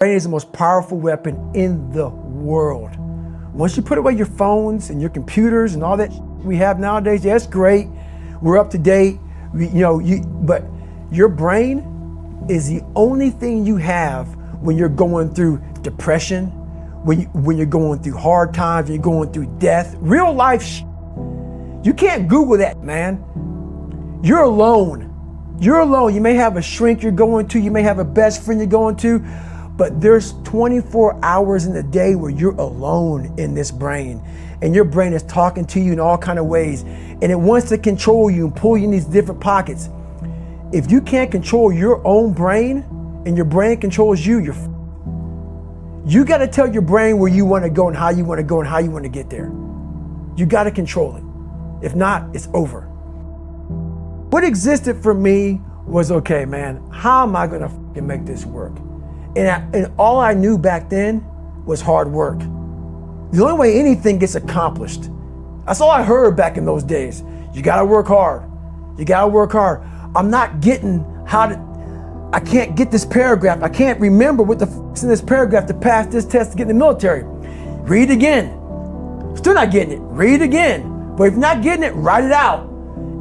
Brain is the most powerful weapon in the world. Once you put away your phones and your computers and all that we have nowadays, yeah, it's great. We're up to date. But your brain is the only thing you have when you're going through depression, when you're going through hard times, when you're going through death, real life. You can't Google that, man. You're alone. You're alone. You may have a shrink you're going to, you may have a best friend you're going to, but there's 24 hours in the day where you're alone in this brain, and your brain is talking to you in all kinds of ways, and it wants to control you and pull you in these different pockets. If you can't control your own brain and your brain controls you, you got to tell your brain where you want to go and how you want to go and how you want to get there. You got to control it. If not, it's over. What existed for me was, okay, man, how am I going to make this work? And all I knew back then was hard work. The only way anything gets accomplished. That's all I heard back in those days. You got to work hard. You got to work hard. I'm not getting I can't get this paragraph. I can't remember what the f***'s in this paragraph to pass this test to get in the military. Read again. Still not getting it. Read again. But if you're not getting it, write it out.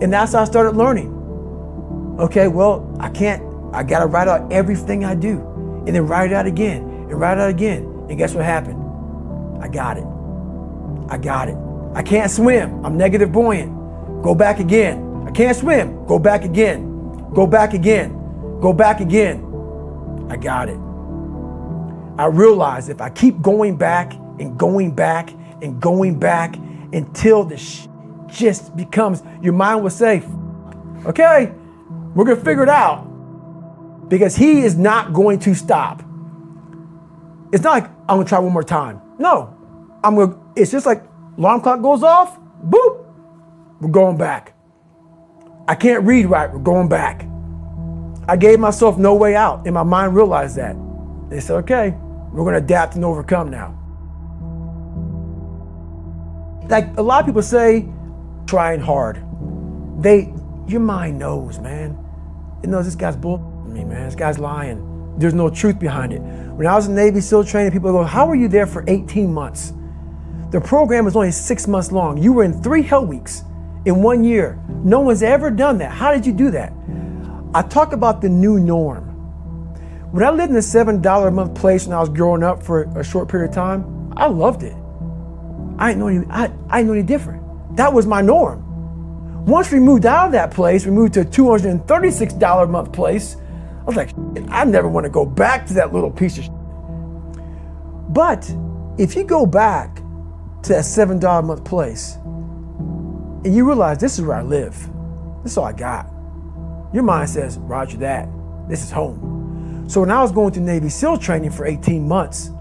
And that's how I started learning. Okay, well, I got to write out everything I do. And then write it out again and write it out again. And guess what happened? I got it. I can't swim. I'm negative buoyant. Go back again. I can't swim. Go back again. Go back again. Go back again. I got it. I realized if I keep going back and going back and going back until the just becomes, your mind will say, okay, we're going to figure it out. Because he is not going to stop. It's not like I'm going to try one more time. No, it's just like alarm clock goes off, boop, we're going back. I can't read right, we're going back. I gave myself no way out, and my mind realized that. They said, okay, we're going to adapt and overcome now. Like a lot of people say, trying hard. Your mind knows, man. It knows this guy's bull. Me, man, this guy's lying. There's no truth behind it. When I was in Navy SEAL training, people go, how were you there for 18 months? The program was only 6 months long. You were in 3 hell weeks in 1 year. No one's ever done that. How did you do that? I talk about the new norm. When I lived in a $7 a month place when I was growing up for a short period of time, I loved it. I didn't know any different. That was my norm. Once we moved out of that place, we moved to a $236 a month place. I was like, I never want to go back to that little piece of shit. But if you go back to that $7 a month place and you realize this is where I live, this is all I got, your mind says, roger that, this is home. So when I was going through Navy SEAL training for 18 months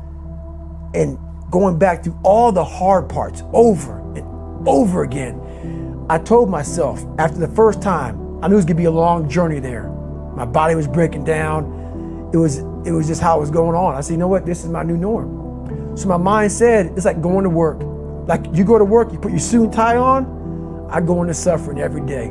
and going back through all the hard parts over and over again, I told myself after the first time, I knew it was gonna be a long journey there. My body was breaking down. It was just how it was going on. I said, you know what? This is my new norm. So my mind said, it's like going to work. Like you go to work, you put your suit and tie on. I go into suffering every day.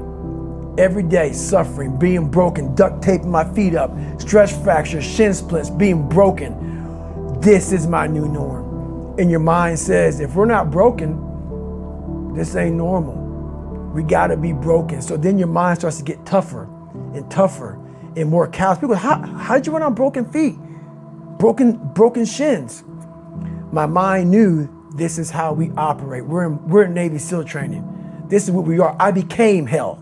Every day, suffering, being broken, duct taping my feet up, stress fractures, shin splints, being broken. This is my new norm. And your mind says, if we're not broken, this ain't normal. We gotta be broken. So then your mind starts to get tougher and tougher and more callous. People go, how did you run on broken feet? Broken shins. My mind knew this is how we operate. We're in Navy SEAL training. This is what we are. I became hell.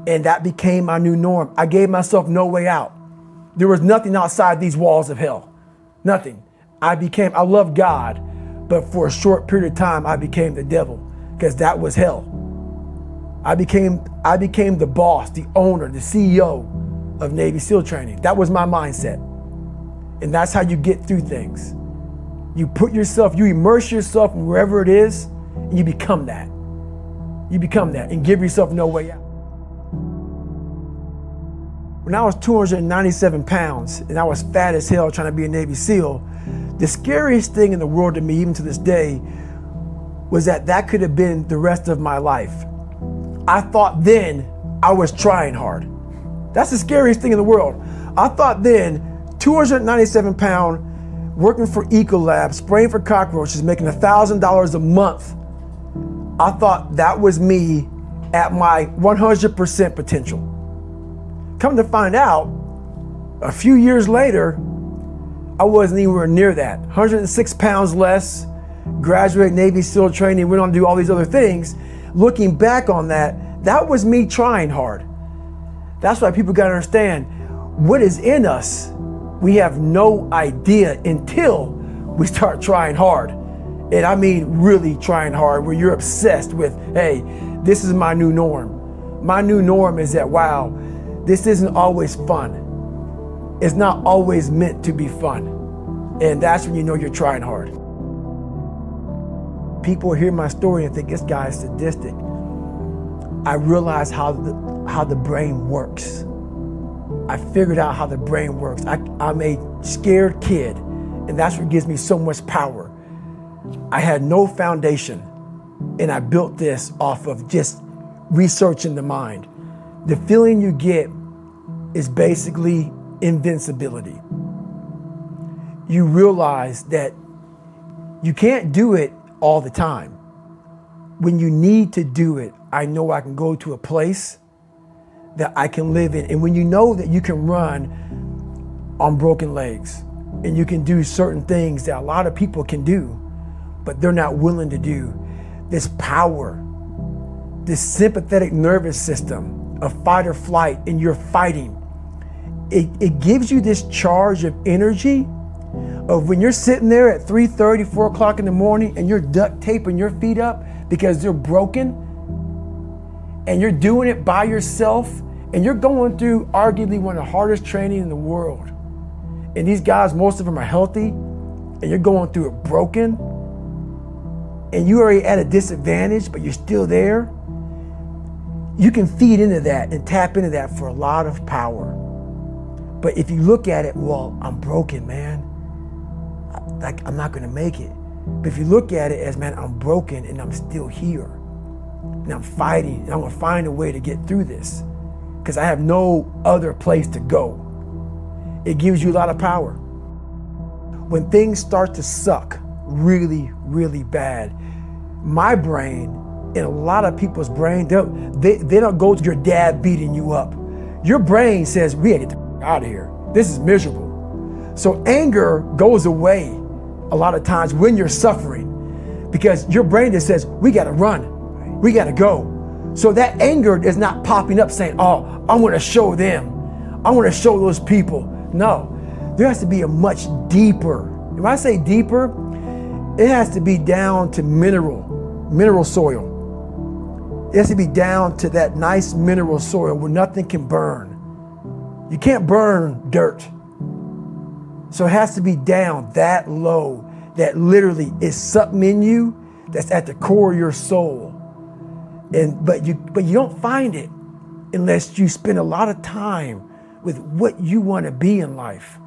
And that became my new norm. I gave myself no way out. There was nothing outside these walls of hell. Nothing. I love God, but for a short period of time, I became the devil because that was hell. I became the boss, the owner, the CEO of Navy SEAL training. That was my mindset. And that's how you get through things. You immerse yourself in wherever it is, and you become that. You become that and give yourself no way out. When I was 297 pounds and I was fat as hell trying to be a Navy SEAL, the scariest thing in the world to me, even to this day, was that could have been the rest of my life. I thought then I was trying hard. That's the scariest thing in the world. I thought then 297 pound, working for Ecolab, spraying for cockroaches, making $1,000 a month. I thought that was me at my 100% potential. Come to find out, a few years later, I wasn't anywhere near that. 106 pounds less, graduated Navy SEAL training, went on to do all these other things. Looking back on that, that was me trying hard. That's why people gotta understand, what is in us, we have no idea until we start trying hard. And I mean really trying hard, where you're obsessed with, hey, this is my new norm. My new norm is that, wow, this isn't always fun. It's not always meant to be fun. And that's when you know you're trying hard. People hear my story and think this guy is sadistic. I realized how the brain works. I figured out how the brain works. I'm a scared kid, and that's what gives me so much power. I had no foundation, and I built this off of just researching the mind. The feeling you get is basically invincibility. You realize that you can't do it all the time. When you need to do it, I know I can go to a place that I can live in. And when you know that you can run on broken legs and you can do certain things that a lot of people can do, but they're not willing to do, this power, this sympathetic nervous system of fight or flight, and you're fighting, it gives you this charge of energy of when you're sitting there at 3:30, 4 o'clock in the morning and you're duct taping your feet up because they're broken, and you're doing it by yourself, and you're going through arguably one of the hardest training in the world. And these guys, most of them are healthy, and you're going through it broken, and you're already at a disadvantage, but you're still there. You can feed into that and tap into that for a lot of power. But if you look at it, well, I'm broken, man. I'm not gonna make it. But if you look at it as, man, I'm broken and I'm still here. And I'm fighting, and I'm gonna find a way to get through this because I have no other place to go. It gives you a lot of power. When things start to suck really, really bad, my brain and a lot of people's brain, they don't go to your dad beating you up. Your brain says, we gotta get the out of here. This is miserable. So anger goes away a lot of times when you're suffering because your brain just says, we gotta run, we gotta go. So that anger is not popping up saying, oh, I wanna show them, I wanna show those people. No, there has to be a much deeper, when I say deeper, it has to be down to mineral soil. It has to be down to that nice mineral soil where nothing can burn. You can't burn dirt. So it has to be down that low, that literally is something in you that's at the core of your soul. But you don't find it unless you spend a lot of time with what you want to be in life.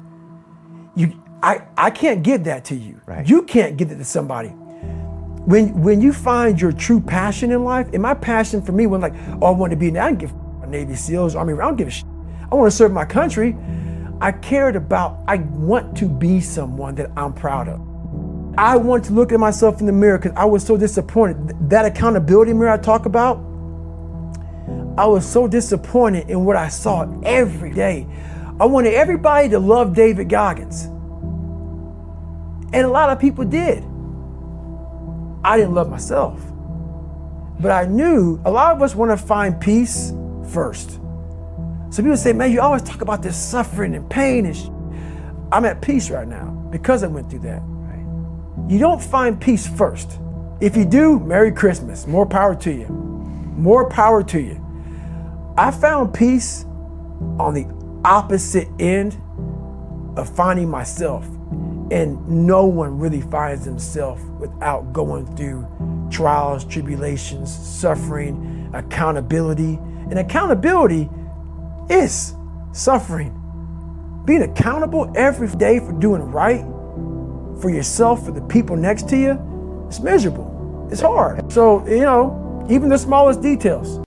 I can't give that to you. Right. You can't give it to somebody. When you find your true passion in life, and my passion for me was like, oh, I want to be, I don't give a Navy SEALs, Army, I don't give a shit. I want to serve my country. I want to be someone that I'm proud of. I want to look at myself in the mirror because I was so disappointed. That accountability mirror I talk about, I was so disappointed in what I saw every day. I wanted everybody to love David Goggins. And a lot of people did. I didn't love myself. But I knew a lot of us want to find peace first. So people say, man, you always talk about this suffering and pain and I'm at peace right now because I went through that. Right? You don't find peace first. If you do, Merry Christmas. More power to you. More power to you. I found peace on the opposite end of finding myself. And no one really finds themselves without going through trials, tribulations, suffering, accountability. And accountability is suffering. Being accountable every day for doing right for yourself, for the people next to you, it's miserable. It's hard. So, even the smallest details.